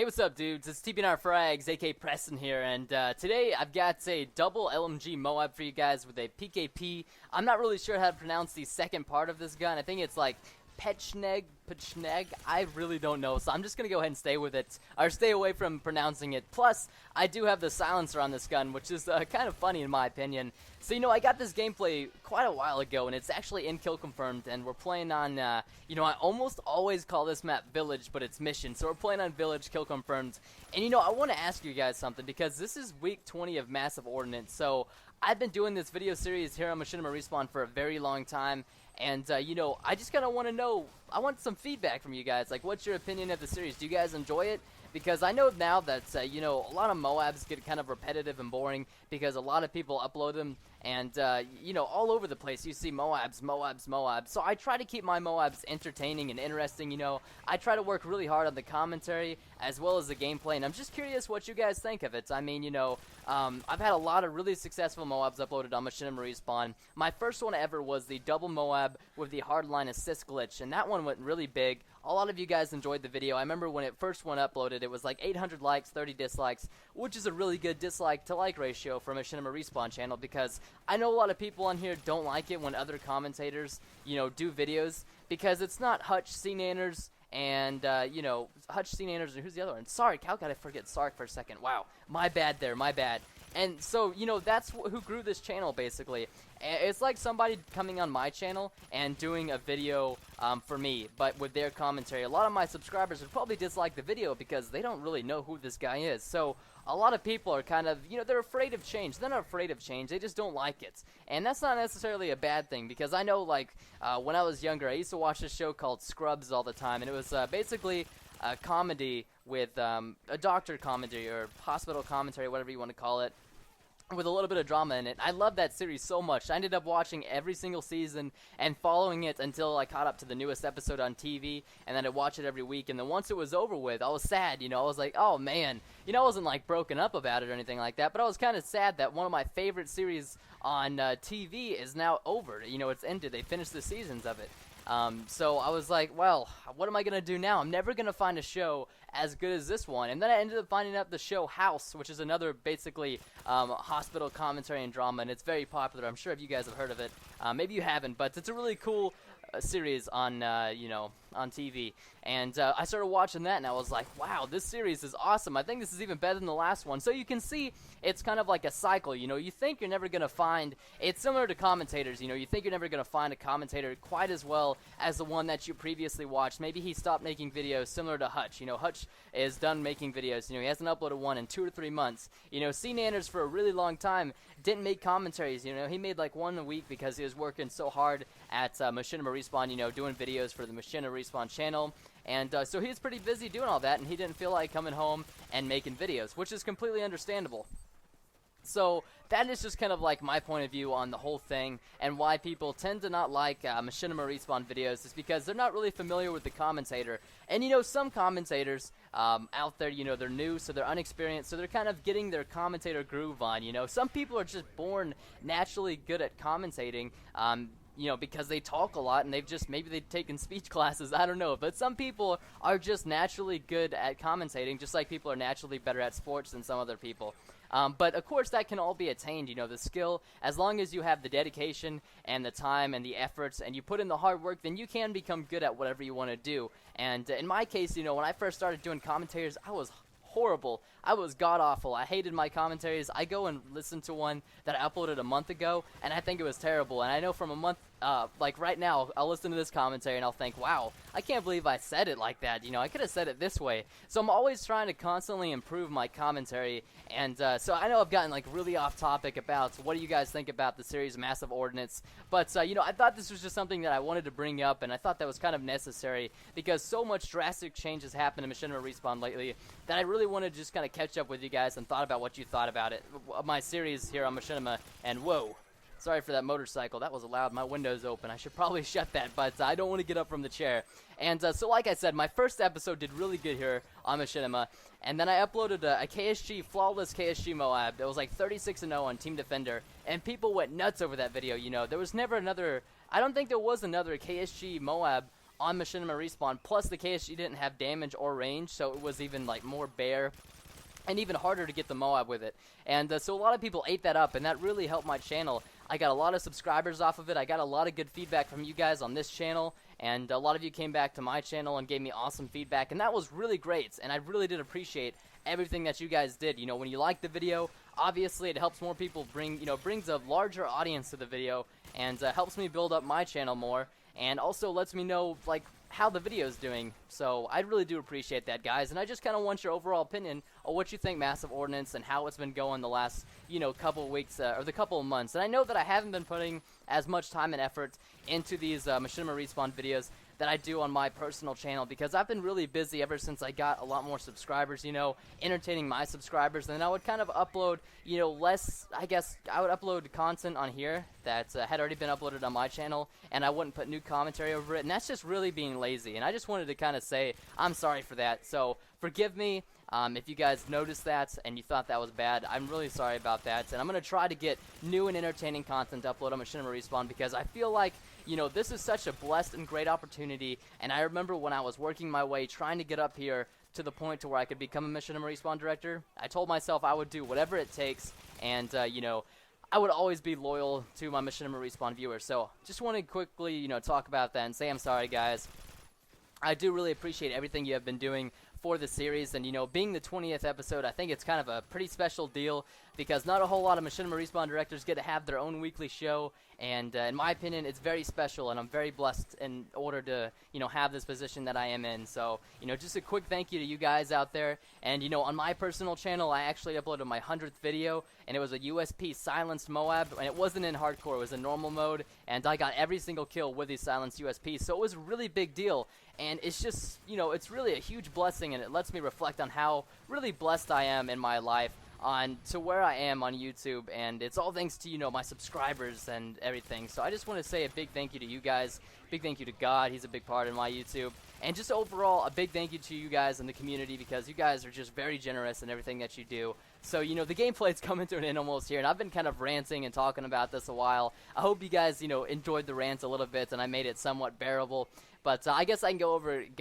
Hey, what's up, dudes? It's TBNRfrags, aka Preston here, and today I've got a double LMG MOAB for you guys with a PKP. I'm not really sure how to pronounce the second part of this gun. I think it's like Pechneg. I really don't know, so I'm just gonna go ahead and stay with it, or stay away from pronouncing it. Plus, I do have the silencer on this gun, which is kind of funny in my opinion. So, I got this gameplay quite a while ago, and it's actually in kill confirmed, and we're playing on, I almost always call this map Village, but it's Mission, so we're playing on Village, kill confirmed. And, I want to ask you guys something, because this is week 20 of Massive Ordnance, so I've been doing this video series here on Machinima Respawn for a very long time, and, I just kind of want to know, I want some feedback from you guys. Like, what's your opinion of the series? Do you guys enjoy it? Because I know now that, a lot of MOABs get kind of repetitive and boring because a lot of people upload them, and, all over the place you see MOABs. So I try to keep my MOABs entertaining and interesting, I try to work really hard on the commentary as well as the gameplay, and I'm just curious what you guys think of it. I mean, I've had a lot of really successful MOABs uploaded on Machinima Respawn. My first one ever was the double MOAB with the hardline assist glitch, and that one went really big. A lot of you guys enjoyed the video. I remember when it first went uploaded, it was like 800 likes, 30 dislikes, which is a really good dislike to like ratio for Machinima Respawn channel, because I know a lot of people on here don't like it when other commentators, do videos, because it's not Hutch, C-Nanners, and, Hutch, C-Nanners, and who's the other one? Sark. How could I forget Sark for a second? Wow. My bad there, my bad. And so, that's who grew this channel, basically. It's like somebody coming on my channel and doing a video for me, but with their commentary. A lot of my subscribers would probably dislike the video because they don't really know who this guy is. So, a lot of people are kind of, they're afraid of change. They're not afraid of change, they just don't like it. And that's not necessarily a bad thing, because I know, like, when I was younger, I used to watch this show called Scrubs all the time, and it was basically a comedy with a doctor comedy or hospital commentary, whatever you want to call it, with a little bit of drama in it. I love that series so much. I ended up watching every single season and following it until I caught up to the newest episode on TV, and then I'd watch it every week, and then once it was over with, I was sad, I was like, oh man, I wasn't like broken up about it or anything like that, but I was kind of sad that one of my favorite series on TV is now over. It's ended. They finished the seasons of it. So I was like, well, what am I going to do now? I'm never going to find a show as good as this one. And then I ended up finding out the show House, which is another basically hospital commentary and drama, and it's very popular. I'm sure if you guys have heard of it. Maybe you haven't, but it's a really cool series on, on TV. And I started watching that, and I was like, wow, this series is awesome. I think this is even better than the last one. So you can see it's kind of like a cycle. You think you're never going to find, it's similar to commentators, you think you're never going to find a commentator quite as well as the one that you previously watched. Maybe he stopped making videos, similar to Hutch. Hutch is done making videos. He hasn't uploaded one in 2 or 3 months. C-Nanners for a really long time didn't make commentaries. He made like one a week because he was working so hard at Machinima Respawn, doing videos for the Machinima Respawn channel. And so he was pretty busy doing all that, and he didn't feel like coming home and making videos, which is completely understandable. So that is just kind of like my point of view on the whole thing, and why people tend to not like Machinima Respawn videos is because they're not really familiar with the commentator. And some commentators out there, they're new, so they're unexperienced, so they're kind of getting their commentator groove on. Some people are just born naturally good at commentating. Because they talk a lot and maybe they've taken speech classes, I don't know. But some people are just naturally good at commentating, just like people are naturally better at sports than some other people. But of course that can all be attained, the skill, as long as you have the dedication and the time and the efforts and you put in the hard work, then you can become good at whatever you want to do. And in my case, when I first started doing commentators, I was horrible. I was god-awful. I hated my commentaries. I go and listen to one that I uploaded a month ago, and I think it was terrible. And I know from a month, like right now, I'll listen to this commentary and I'll think, wow, I can't believe I said it like that. I could have said it this way. So I'm always trying to constantly improve my commentary. And so I know I've gotten like really off topic about what do you guys think about the series Massive Ordnance. But, I thought this was just something that I wanted to bring up, and I thought that was kind of necessary because so much drastic change has happened in Machinima Respawn lately that I really wanted to just kind of catch up with you guys and thought about what you thought about it. My series here on Machinima, and whoa. Sorry for that motorcycle. That was loud. My window's open. I should probably shut that, but I don't want to get up from the chair. And so like I said, my first episode did really good here on Machinima, and then I uploaded a KSG, flawless KSG MOAB. It was like 36-0 on Team Defender, and people went nuts over that video. There was never another, I don't think there was another KSG MOAB on Machinima Respawn, plus the KSG didn't have damage or range, so it was even like more bare and even harder to get the MOAB with it. And so a lot of people ate that up, and that really helped my channel. I got a lot of subscribers off of it. I got a lot of good feedback from you guys on this channel, and a lot of you came back to my channel and gave me awesome feedback, and that was really great, and I really did appreciate everything that you guys did. You know, when you like the video, obviously it helps more people brings a larger audience to the video, and helps me build up my channel more, and also lets me know, like, how the video's doing. So I really do appreciate that, guys, and I just kind of want your overall opinion on what you think Massive Ordnance and how it's been going the last, couple of weeks or the couple of months. And I know that I haven't been putting as much time and effort into these Machinima Respawn videos that I do on my personal channel, because I've been really busy ever since I got a lot more subscribers, entertaining my subscribers. And then I would kind of upload, less, I guess, I would upload content on here that had already been uploaded on my channel, and I wouldn't put new commentary over it, and that's just really being lazy. And I just wanted to kind of say I'm sorry for that, so forgive me. If you guys noticed that and you thought that was bad, I'm really sorry about that. And I'm going to try to get new and entertaining content uploaded on Machinima Respawn, because I feel like, this is such a blessed and great opportunity. And I remember when I was working my way, trying to get up here to the point to where I could become a Machinima Respawn director, I told myself I would do whatever it takes, and, I would always be loyal to my Machinima Respawn viewers. So just want to quickly, talk about that and say I'm sorry, guys. I do really appreciate everything you have been doing for the series, and being the 20th episode, I think it's kind of a pretty special deal, because not a whole lot of Machinima Respawn directors get to have their own weekly show, and in my opinion, it's very special, and I'm very blessed in order to, have this position that I am in. So, just a quick thank you to you guys out there. And, on my personal channel, I actually uploaded my 100th video, and it was a USP silenced MOAB, and it wasn't in hardcore, it was in normal mode, and I got every single kill with these silenced USPs, so it was a really big deal. And it's just, it's really a huge blessing, and it lets me reflect on how really blessed I am in my life to where I am on YouTube, and it's all thanks to, my subscribers and everything. So I just want to say a big thank you to you guys, big thank you to God, he's a big part of my YouTube, and just overall a big thank you to you guys in the community, because you guys are just very generous in everything that you do. So, the gameplay's coming to an end almost here, and I've been kind of ranting and talking about this a while. I hope you guys, enjoyed the rant a little bit, and I made it somewhat bearable. But I guess I can go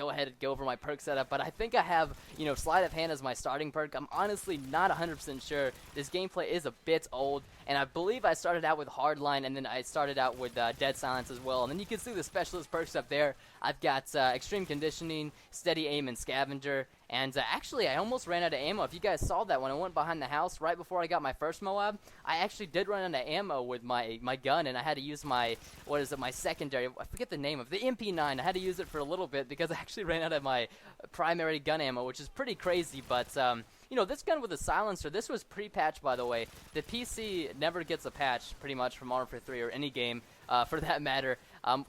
ahead and go over my perk setup. But I think I have, Sleight of Hand as my starting perk. I'm honestly not 100% sure. This gameplay is a bit old, and I believe I started out with Hardline, and then I started out with Dead Silence as well. And then you can see the specialist perks up there. I've got Extreme Conditioning, Steady Aim, and Scavenger. And actually, I almost ran out of ammo. If you guys saw that when I went behind the house right before I got my first MOAB, I actually did run out of ammo with my gun, and I had to use my, my secondary, I forget the name of the MP9. I had to use it for a little bit because I actually ran out of my primary gun ammo, which is pretty crazy. But, this gun with a silencer, this was pre-patched, by the way. The PC never gets a patch, pretty much, from Modern Warfare 3 or any game, for that matter.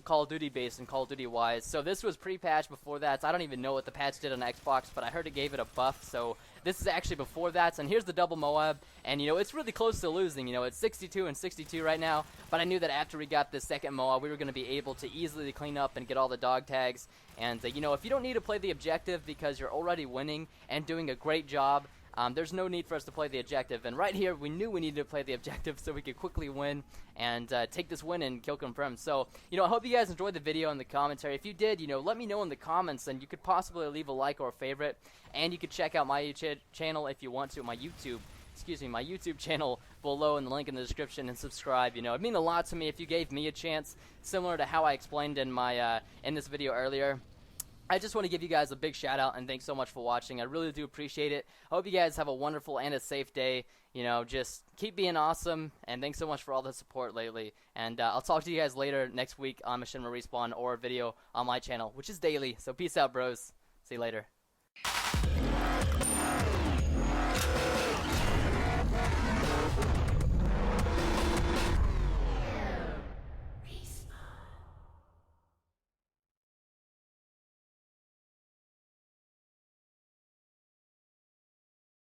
Call of Duty based and Call of Duty wise. So this was pre-patched before that. So I don't even know what the patch did on Xbox, but I heard it gave it a buff. So this is actually before that. And here's the double MOAB. And, it's really close to losing. It's 62 and 62 right now. But I knew that after we got this second MOAB, we were going to be able to easily clean up and get all the dog tags. And, if you don't need to play the objective because you're already winning and doing a great job, there's no need for us to play the objective. And right here, we knew we needed to play the objective so we could quickly win and take this win and kill confirm. So, I hope you guys enjoyed the video and the commentary. If you did, let me know in the comments, and you could possibly leave a like or a favorite. And you could check out my channel if you want to, my YouTube channel below in the link in the description, and subscribe. It'd mean a lot to me if you gave me a chance, similar to how I explained in my in this video earlier. I just want to give you guys a big shout out and thanks so much for watching. I really do appreciate it. I hope you guys have a wonderful and a safe day. Just keep being awesome, and thanks so much for all the support lately. And I'll talk to you guys later next week on Machinima Respawn or a video on my channel, which is daily. So peace out, bros. See you later.